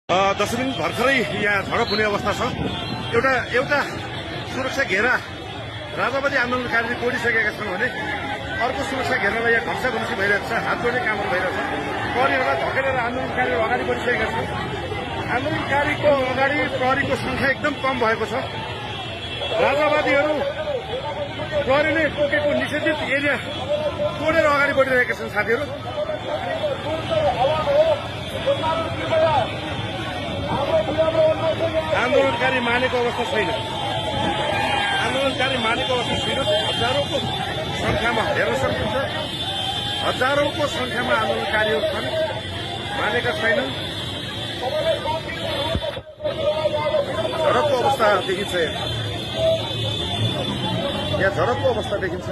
दशदिन भर्खरै यहाँ झडप हुने अवस्था छ। एउटा सुरक्षा घेरा राजावादी आन्दोलनकारीले तोडिसकेका छन् भने अर्को सुरक्षा घेरालाई यहाँ घम्साघम्सी भइरहेको छ, हात जोड्ने कामहरू भइरहेको छ। प्रहरीहरूलाई धकेलेर आन्दोलनकारीहरू अगाडि बढिसकेका छन्। आन्दोलनकारीको अगाडि प्रहरीको संख्या एकदम कम भएको छ। राजावादीहरू प्रहरीले तोकेको निषेधित एरिया तोडेर अगाडि बढिरहेका छन्। साथीहरू आन्दोलनकारी मानेको अवस्था छैन। आन्दोलनकारी मानेको अवस्था छैन। हजारौंको संख्यामा हेर्न सकिन्छ। हजारौंको संख्यामा आन्दोलनकारीहरू छन्, मानेका छैनन्। झडपको अवस्था देखिन्छ। यहाँ झडपको अवस्था देखिन्छ।